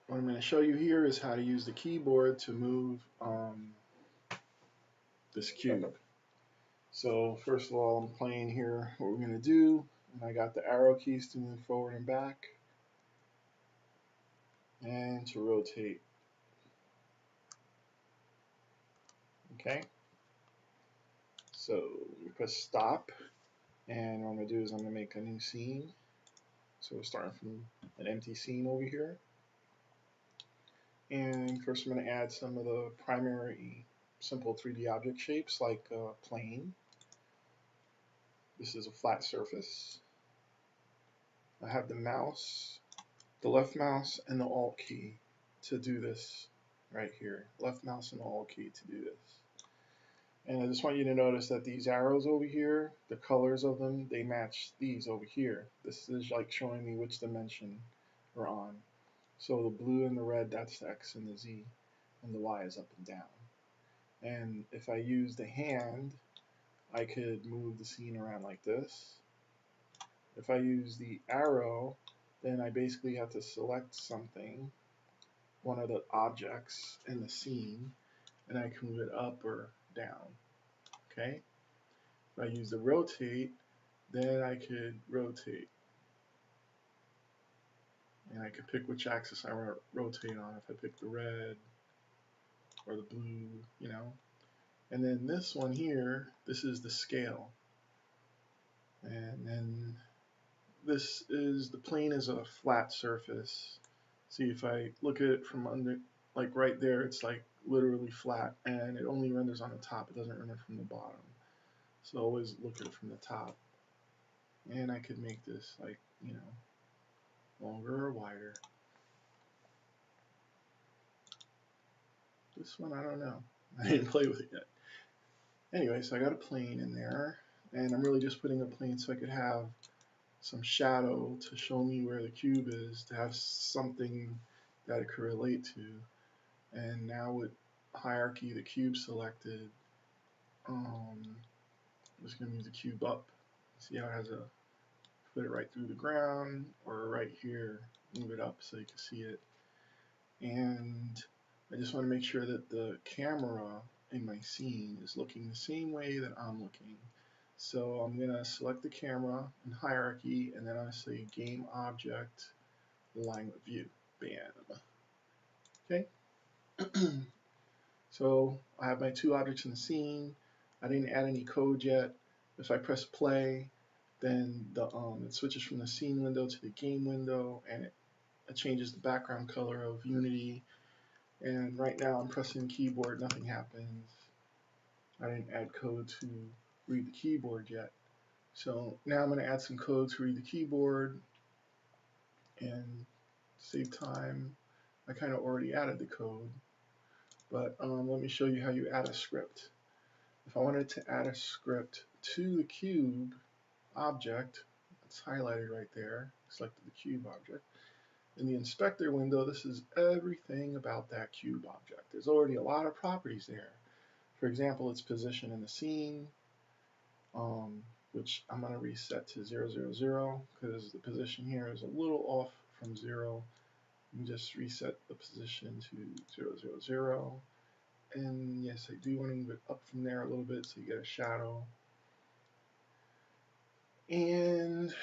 what I'm going to show you here is how to use the keyboard to move this cube. So first of all, I'm playing here what we're going to do, and I got the arrow keys to move forward and back, and to rotate. Okay, so we press stop, and what I'm going to do is I'm going to make a new scene. So we're starting from an empty scene over here. And first I'm going to add some of the primary simple 3D object shapes like a plane. This is a flat surface. I have the mouse, the left mouse, and the Alt key to do this right here. Left mouse and Alt key to do this. And I just want you to notice that these arrows over here, the colors of them, they match these over here. This is like showing me which dimension we're on. So the blue and the red, that's the X and the Z, and the Y is up and down. And if I use the hand, I could move the scene around like this. If I use the arrow, then I basically have to select something, one of the objects in the scene, and I can move it up or down. Okay? If I use the rotate, then I could rotate. And I could pick which axis I want to rotate on. If I pick the red or the blue, you know. And then this one here, this is the scale. And then this is, the plane is a flat surface. See, if I look at it from under, like right there, it's like literally flat, and it only renders on the top. It doesn't render from the bottom. So always look at it from the top. And I could make this like, you know, longer or wider. This one, I don't know. I didn't play with it yet. Anyway, so I got a plane in there, and I'm really just putting a plane so I could have some shadow to show me where the cube is, to have something that it could relate to. And now with hierarchy, the cube selected, I'm just going to move the cube up. See how it has a, put it right through the ground, or right here, move it up so you can see it. And I just want to make sure that the camera in my scene is looking the same way that I'm looking. So I'm going to select the camera in hierarchy, and then I say game object, line with view. Bam. Okay. So I have my two objects in the scene. I didn't add any code yet. If I press play, then it switches from the scene window to the game window, and it changes the background color of Unity. And right now I'm pressing the keyboard, nothing happens. I didn't add code to read the keyboard yet. So now I'm going to add some code to read the keyboard, and save time. I kind of already added the code, but let me show you how you add a script. If I wanted to add a script to the cube object, it's highlighted right there, selected the cube object. In the inspector window, this is everything about that cube object. There's already a lot of properties there. For example, its position in the scene, which I'm going to reset to 0, 0, 0, because the position here is a little off from 0. And just reset the position to 0, 0, 0. And yes, I do want to move it up from there a little bit so you get a shadow. And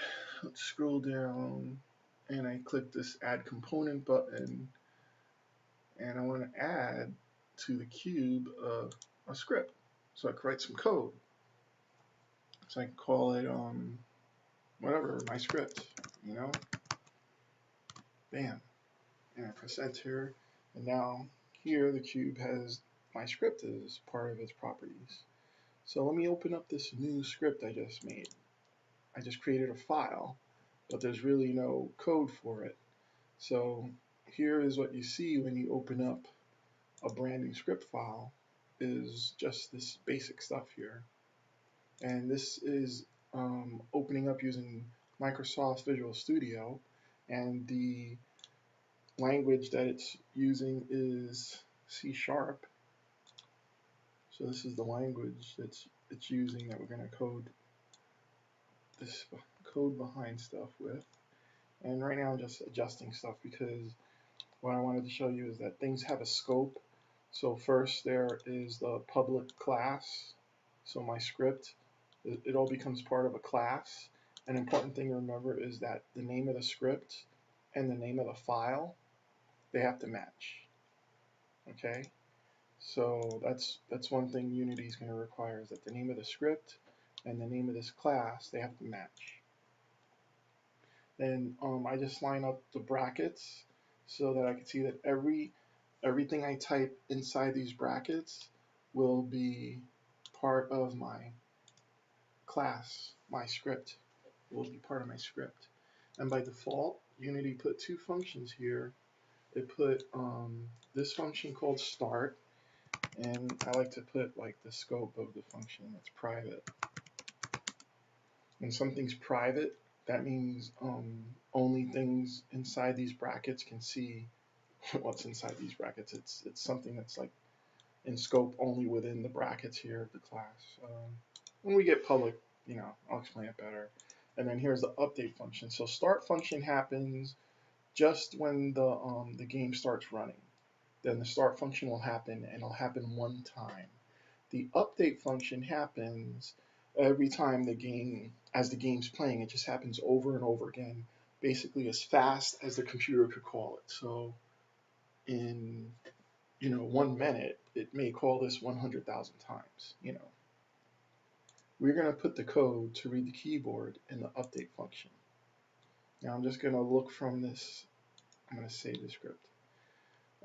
let's scroll down, and I click this add component button, and I want to add to the cube a script. So I can write some code. So I can call it whatever, my script, you know. Bam. And I press enter, and now here the cube has my script as part of its properties. So let me open up this new script I just made. I just created a file, but there's really no code for it. So here is what you see when you open up a brand new script file, is just this basic stuff here. And this is opening up using Microsoft Visual Studio, and the language that it's using is C#. So this is the language that's it's using that we're going to code this code behind stuff with. And right now I'm just adjusting stuff because what I wanted to show you is that things have a scope. So first there is the public class. So my script, it all becomes part of a class. An important thing to remember is that the name of the script and the name of the file, they have to match. Okay? So that's one thing Unity is going to require, is that the name of the script and the name of this class, they have to match. Then I just line up the brackets so that I can see that everything I type inside these brackets will be part of my class. My script will be part of my script. And by default, Unity put two functions here. It put this function called start, and I like to put like the scope of the function that's private. When something's private, that means only things inside these brackets can see what's inside these brackets. It's something that's like in scope only within the brackets here of the class. When we get public, I'll explain it better. And then here's the update function. So start function happens just when the game starts running. Then the start function will happen, and it'll happen one time. The update function happens every time as the game's playing. It just happens over and over again, basically as fast as the computer could call it. So in 1 minute, it may call this 100,000 times. We're going to put the code to read the keyboard in the update function. Now I'm just going to look from this. I'm going to save the script.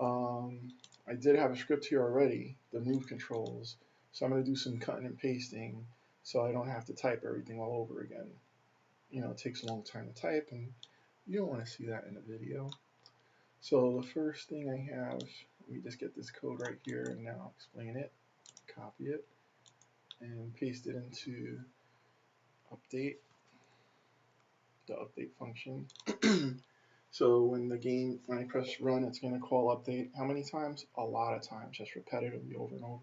I did have a script here already, the move controls, so I'm going to do some cutting and pasting so I don't have to type everything all over again. It takes a long time to type, and you don't want to see that in a video. So the first thing I have, let me just get this code right here and now explain it, copy it, and paste it into update, the update function. So when I press run, it's going to call update. How many times? A lot of times, just repetitively over and over.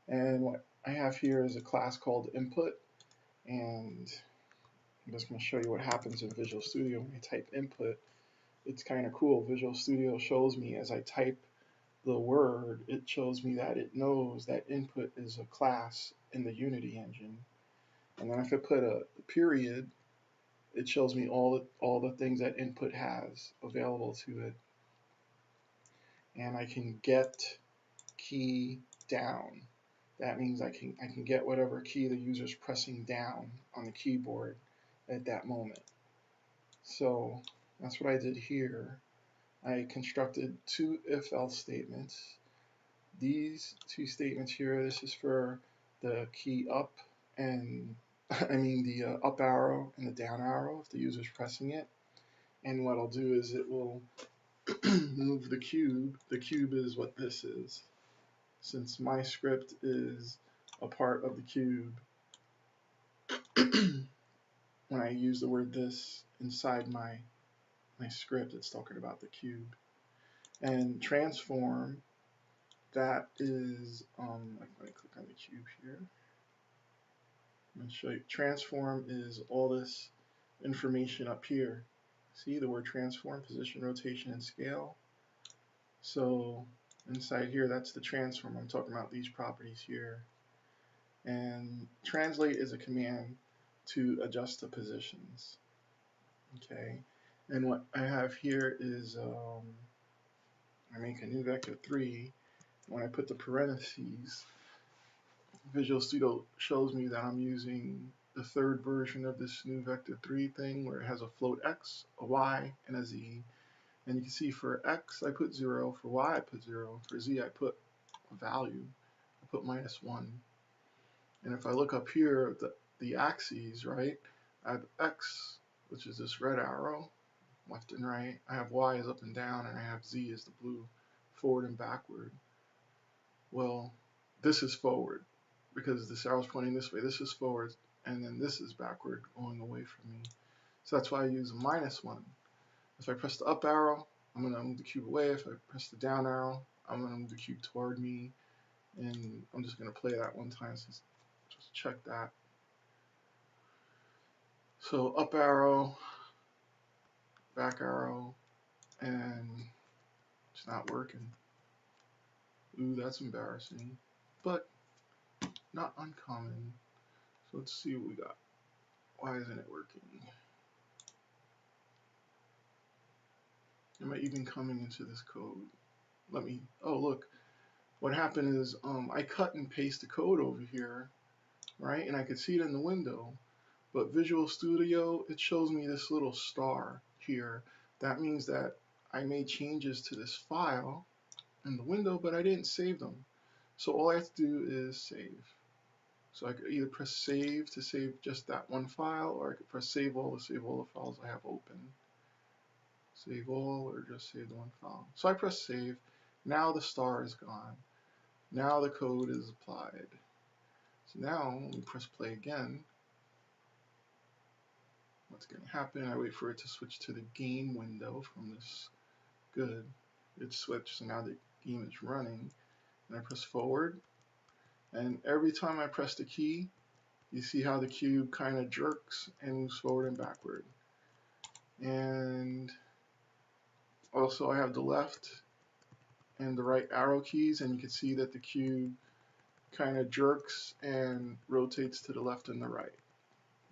And what I have here is a class called input, and I'm just going to show you what happens in Visual Studio when I type input. It's kind of cool. Visual Studio shows me as I type the word, it shows me that it knows that input is a class in the Unity engine. And then if I put a period, it shows me all the things that input has available to it. And I can get key down. That means I can get whatever key the user's pressing down on the keyboard at that moment. So that's what I did here. I constructed two if-else statements. These two statements here, this is for the key up and the up arrow and the down arrow if the user's pressing it. And what I'll do is it will move the cube. The cube is what this is. Since my script is a part of the cube, when I use the word this inside my script, it's talking about the cube. And transform, that is, I'm going to click on the cube here. I'm going to show you. Transform is all this information up here. See the word transform, position, rotation, and scale. So inside here, that's the transform. I'm talking about these properties here. And translate is a command to adjust the positions. Okay, and what I have here is I make a new vector 3. When I put the parentheses, Visual Studio shows me that I'm using the third version of this new vector 3 thing, where it has a float x, a y, and a z. And you can see for x I put 0, for y I put 0, for z I put a value, I put -1. And if I look up here, the axes, right, I have x, which is this red arrow, left and right. I have y is up and down, and I have z is the blue, forward and backward. Well, this is forward, because this arrow is pointing this way. This is forward, and then this is backward, going away from me. So that's why I use a -1. If I press the up arrow, I'm going to move the cube away. If I press the down arrow, I'm going to move the cube toward me. And I'm just going to play that one time, so just check that. So up arrow, back arrow, and It's not working. Ooh, that's embarrassing, but not uncommon. So let's see what we got. Why isn't it working? Am I even coming into this code? Oh look, what happened is I cut and paste the code over here, right? And I could see it in the window, but Visual Studio, it shows me this little star here. That means that I made changes to this file in the window, but I didn't save them. So all I have to do is save. So I could either press save to save just that one file, or I could press save all to save all the files I have open. Save all, or just save the one file. So I press save. Now the star is gone. Now the code is applied. So now when we press play again, what's going to happen? I wait for it to switch to the game window from this. Good. It switched, so now the game is running. And I press forward, and every time I press the key, you see how the cube kind of jerks and moves forward and backward. And also I have the left and the right arrow keys, and you can see that the cube kind of jerks and rotates to the left and the right.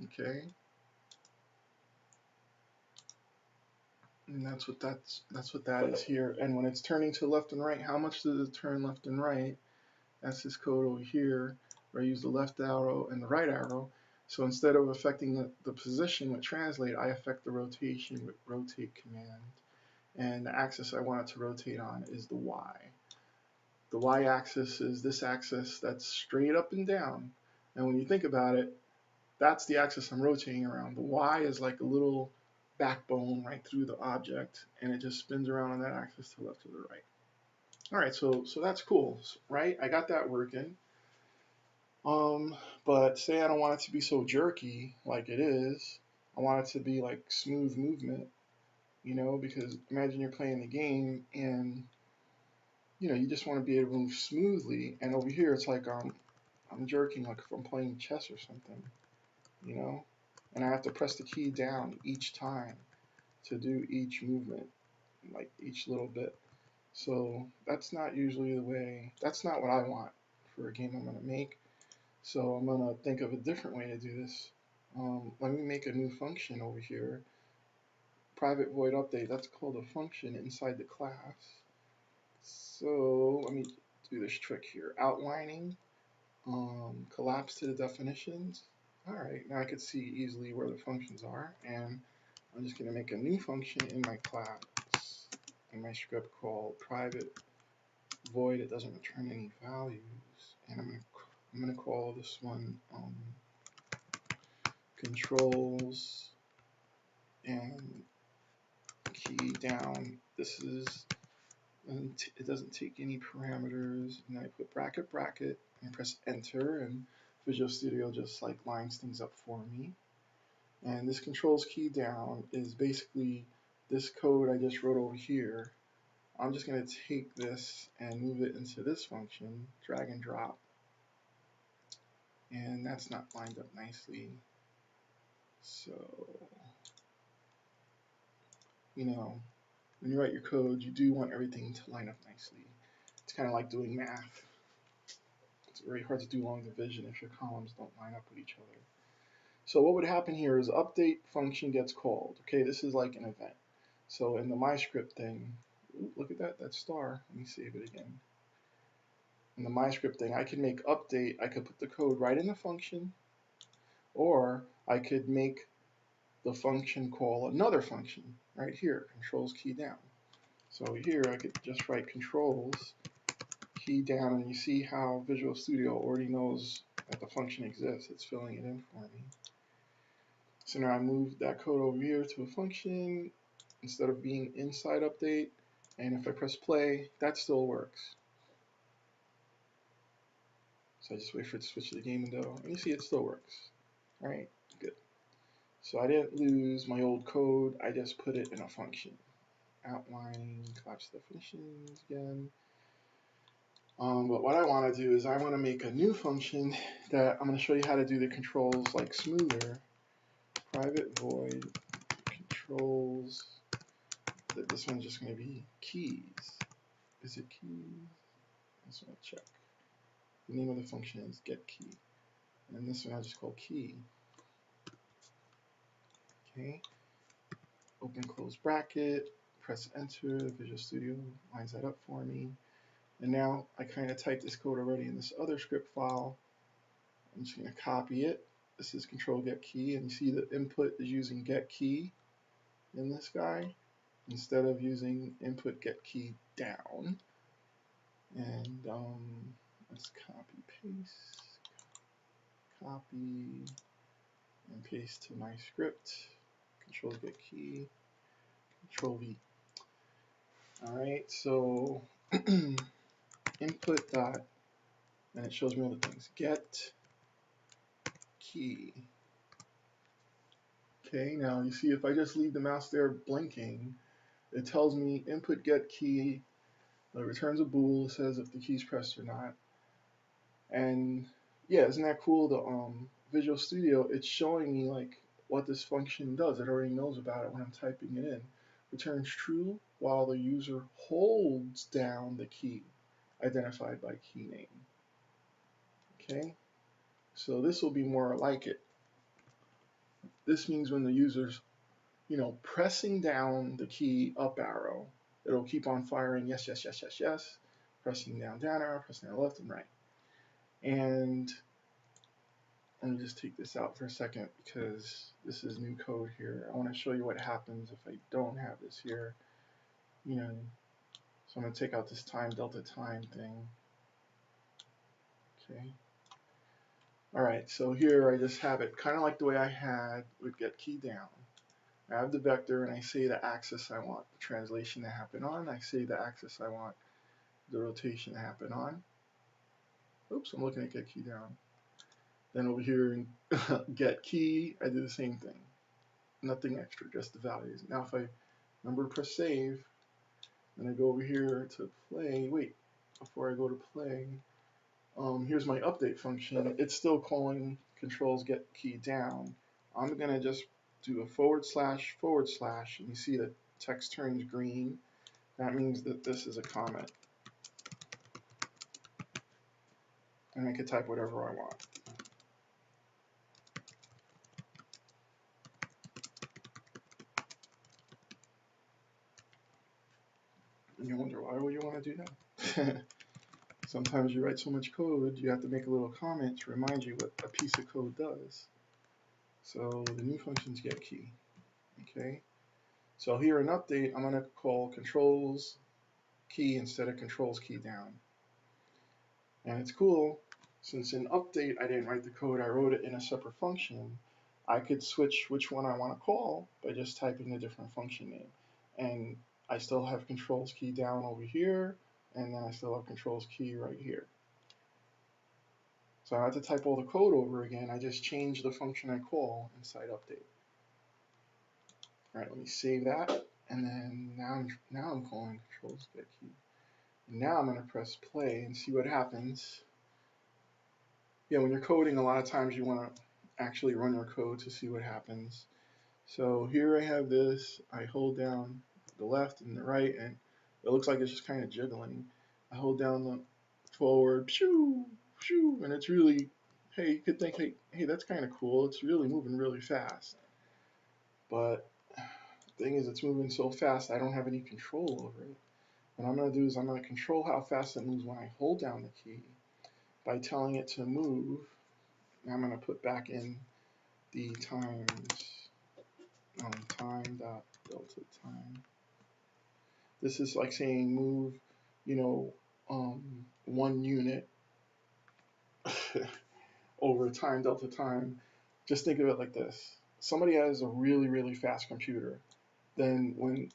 Okay, and that's what that is here. And when it's turning to left and right, how much does it turn left and right? That's this code over here, where I use the left arrow and the right arrow. So instead of affecting the position with translate, I affect the rotation with rotate command. And the axis I want it to rotate on is the Y. The Y-axis is this axis that's straight up and down. And when you think about it, that's the axis I'm rotating around. The Y is like a little backbone right through the object, and it just spins around on that axis to the left or the right. All right, so that's cool, right? I got that working. But say I don't want it to be so jerky like it is. I want it to be like smooth movement, because imagine you're playing the game and you just want to be able to move smoothly, and over here it's like I'm jerking like if I'm playing chess or something, and I have to press the key down each time to do each movement, like each little bit. So that's not usually that's not what I want for a game I'm going to make. So I'm going to think of a different way to do this. Let me make a new function over here. Private void update, that's called a function inside the class. So let me do this trick here. Outlining, collapse to the definitions. Alright, now I can see easily where the functions are, and I'm just going to make a new function in my class, in my script called private void. It doesn't return any values, and I'm going to call this one controls and key down. It doesn't take any parameters, and I put bracket and press enter, and Visual Studio just like lines things up for me. And this controls key down is basically this code I just wrote over here. I'm just going to take this and move it into this function, drag and drop, and that's not lined up nicely. So when you write your code, you do want everything to line up nicely. It's kind of like doing math. It's very hard to do long division if your columns don't line up with each other. So what would happen here is update function gets called. Okay, this is like an event. So in the MyScript thing, look at that star. Let me save it again. In the MyScript thing, I can make update. I could put the code right in the function, or I could make the function call another function right here, controls key down. So here I could just write controls key down, and you see how Visual Studio already knows that the function exists. It's filling it in for me. So now I move that code over here to a function instead of being inside update, and if I press play, that still works. So I just wait for it to switch to the game window, and you see it still works. All right, good. So I didn't lose my old code, I just put it in a function. Outlining, collapse definitions again. But what I want to do is I want to make a new function that I'm going to show you how to do the controls like smoother. Private void controls. This one's just going to be keys. is it key? This one I'll check. The name of the function is GetKey. And this one I just call key. Okay. Open close bracket, press enter, Visual Studio lines that up for me. And now I kind of typed this code already in this other script file. I'm just going to copy it. This is control get key, and you see the input is using get key in this guy instead of using input get key down. And let's copy and paste to my script. Control get key, control V. All right, so input dot, and it shows me all the things. Get key. Okay, now you see if I just leave the mouse there blinking, it tells me input get key. It returns a bool, says if the key's pressed or not. And yeah, isn't that cool? The Visual Studio, it's showing me like what this function does. It already knows about it when I'm typing it in. Returns true while the user holds down the key identified by key name. Okay, so this will be more like it. This means when the user's, pressing down the key up arrow, it'll keep on firing yes, yes, yes, yes, yes, pressing down arrow, pressing down left and right. And let me just take this out for a second because this is new code here. I want to show you what happens if I don't have this here. So I'm going to take out this TimeDelta time thing. Okay. All right, so here I just have it kind of like the way I had with GetKey down. I have the vector and I say the axis I want the translation to happen on. I say the axis I want the rotation to happen on. Oops, I'm looking at GetKey down. Then over here in GetKey, I do the same thing. Nothing extra, just the values. Now if I remember to press save, and I go over here to play, before I go to play, here's my update function. It's still calling controls get key down. I'm going to just do a // and you see that text turns green. That means that this is a comment. And I can type whatever I want. And you wonder, why would you want to do that? Sometimes you write so much code, you have to make a little comment to remind you what a piece of code does. So the new function is GetKey. Okay. So here in update, I'm going to call ControlsKey instead of ControlsKey down. And it's cool, since in update I didn't write the code, I wrote it in a separate function. I could switch which one I want to call by just typing a different function name. And I still have ControlsKey down over here, and then I still have ControlsKey right here. So I have to type all the code over again. I just changed the function I call inside update. All right, let me save that, and then now I'm calling ControlsKey. Now I'm going to press play and see what happens. Yeah, when you're coding, a lot of times you want to actually run your code to see what happens. So here I have this. I hold down the left and the right, and it looks like it's just kind of jiggling. I hold down the forward, shoo, shoo, and it's really, hey, you could think, hey, that's kind of cool. It's really moving really fast. But the thing is, it's moving so fast, I don't have any control over it. What I'm going to do is I'm going to control how fast it moves when I hold down the key by telling it to move. Now I'm going to put back in the time.delta time. This is like saying move, 1 unit over time delta time. Just think of it like this. Somebody has a really, really fast computer. Then when,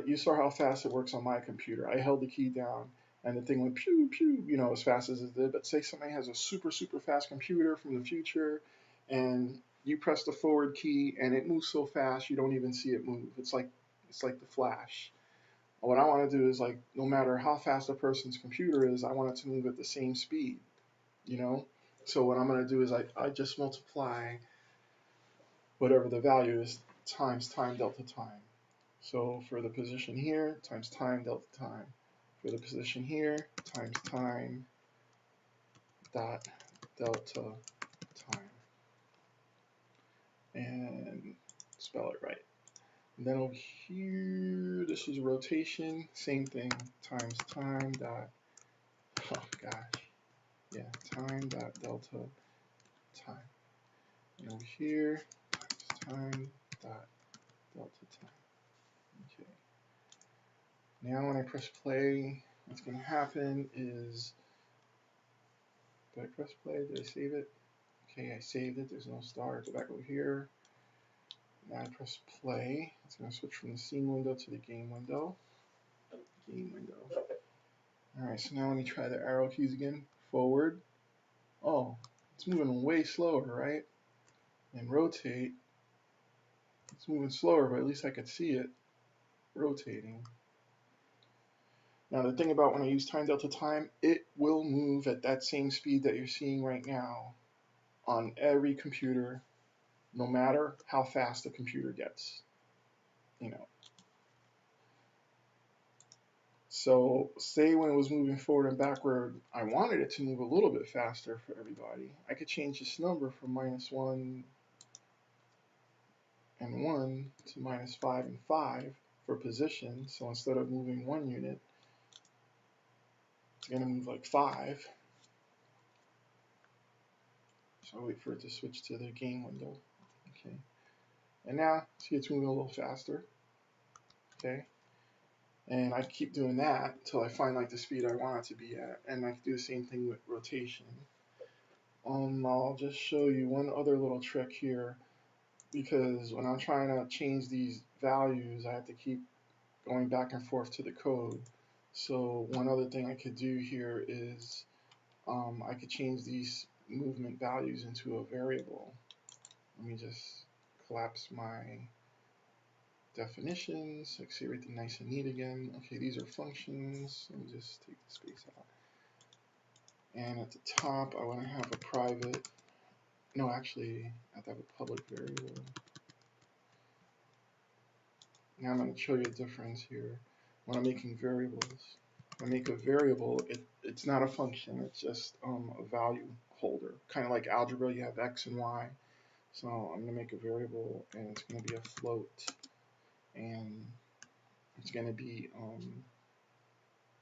you saw how fast it works on my computer. I held the key down and the thing went pew, pew, as fast as it did. But say somebody has a super, super fast computer from the future and you press the forward key and it moves so fast you don't even see it move. It's like the Flash. What I want to do is no matter how fast a person's computer is, I want it to move at the same speed, So what I'm going to do is I just multiply whatever the value is times time delta time. So for the position here, times time delta time. for the position here times time dot delta time, and spell it right. And then over here, this is rotation, same thing, times time dot, oh gosh, yeah, time dot delta time. And over here, time dot delta time. Okay. Now when I press play, what's going to happen is, did I press play? Did I save it? Okay, I saved it. There's no star. Go back over here. Now I press play. It's going to switch from the scene window to the game window. Game window. Alright, so now let me try the arrow keys again. Forward. Oh, it's moving way slower, right? And rotate. It's moving slower, but at least I could see it rotating. Now the thing about when I use time delta time, it will move at that same speed that you're seeing right now on every computer, no matter how fast the computer gets. You know. So say when it was moving forward and backward, I wanted it to move a little bit faster for everybody. I could change this number from -1 and 1 to -5 and 5 for position. So instead of moving 1 unit, it's going to move like 5. So I'll wait for it to switch to the game window. Okay. And now, see, it's moving a little faster. Okay. And I keep doing that until I find like the speed I want it to be at. And I can do the same thing with rotation. I'll just show you one other little trick here, because when I'm trying to change these values, I have to keep going back and forth to the code. So one other thing I could do here is I could change these movement values into a variable. Let me just collapse my definitions, like see everything nice and neat again. Okay, these are functions. Let me just take the space out. And at the top, I want to have a private, no, actually, I have to have a public variable. Now I'm going to show you a difference here when I'm making variables. When I make a variable, it's not a function, it's just a value holder. Kind of like algebra, you have x and y. So I'm going to make a variable, and it's going to be a float. And it's going to be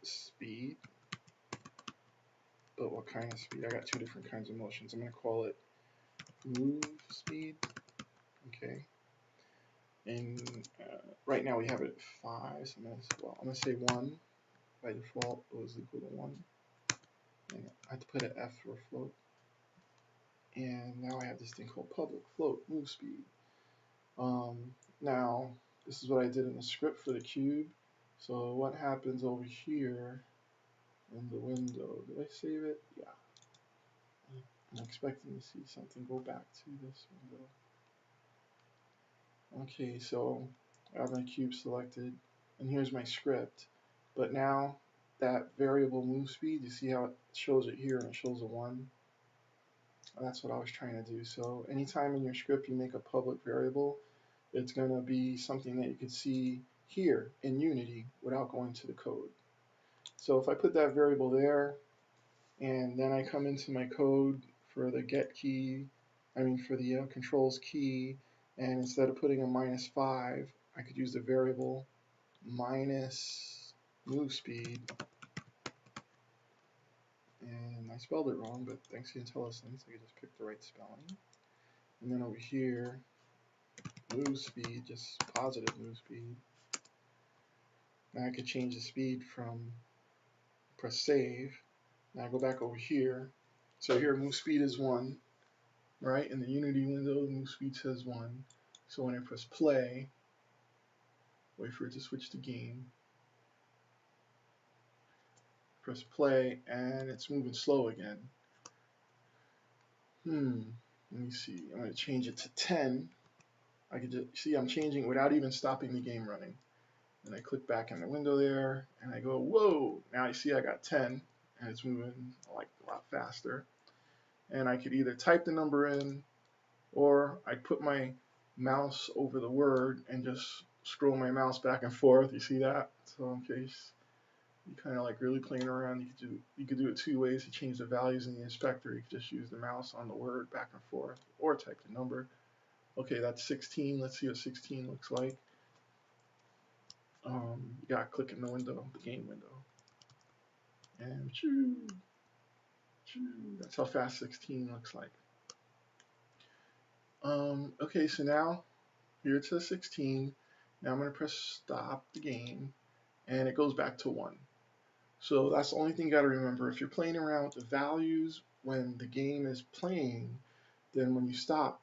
speed. But what kind of speed? I got two different kinds of motions. I'm going to call it move speed. Okay. And right now we have it at 5. So I'm going to say 1. By default, it was equal to 1. And I have to put an F for a float. And now I have this thing called public float move speed. Now, this is what I did in the script for the cube. So what happens over here in the window? Did I save it? Yeah. I'm expecting to see something go back to this window. Okay, so I have my cube selected, and here's my script. But now that variable move speed, you see how it shows it here and it shows a 1? That's what I was trying to do. So anytime in your script you make a public variable, it's going to be something that you can see here in Unity without going to the code. So if I put that variable there, and then I come into my code for the GetKey, for the ControlsKey, and instead of putting a -5, I could use the variable minus move speed. And I spelled it wrong, but thanks to IntelliSense, I could just pick the right spelling. And then over here, move speed, just positive move speed. Now I could change the speed from, press save. Now I go back over here. So here move speed is 1, right? In the Unity window, move speed says 1. So when I press play, wait for it to switch to game. Press play, and it's moving slow again. Let me see. I'm going to change it to 10. I can just see I'm changing without even stopping the game running. And I click back in the window there, and I go, whoa! Now I see I got 10, and it's moving like a lot faster. And I could either type the number in, or I put my mouse over the word and just scroll my mouse back and forth. You see that? So in case you kind of like really playing around, you could do it two ways to change the values in the inspector. You could just use the mouse on the word back and forth, or type the number. Okay, that's 16. Let's see what 16 looks like. You gotta click in the window, the game window, and choo, choo. That's how fast 16 looks like. Okay, so now here it says 16. Now I'm gonna press stop the game, and it goes back to 1. So that's the only thing you got to remember. If you're playing around with the values when the game is playing, then when you stop,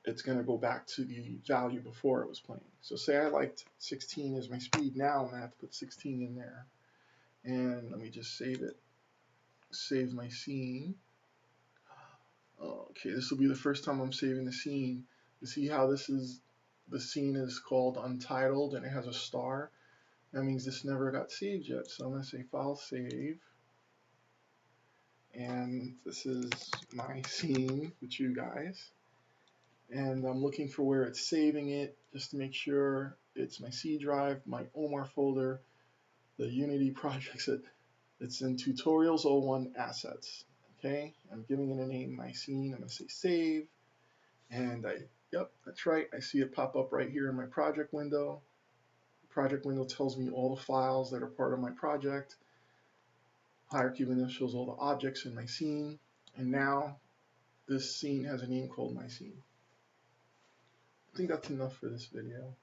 it's going to go back to the value before it was playing. So say I liked 16 as my speed. Now I'm going to have to put 16 in there. And let me just save it. Save my scene. Okay, this will be the first time I'm saving the scene. You see how this is, the scene is called Untitled and it has a star. That means this never got saved yet. So I'm going to say File Save. And this is my scene with you guys. And I'm looking for where it's saving it, just to make sure it's my C drive, my Omar folder, the Unity projects. It's in Tutorials 01 Assets. Okay, I'm giving it a name, my scene. I'm going to say Save. And yep, that's right. I see it pop up right here in my project window. The project window tells me all the files that are part of my project. Hierarchy window shows all the objects in my scene. And now this scene has a name called my scene. I think that's enough for this video.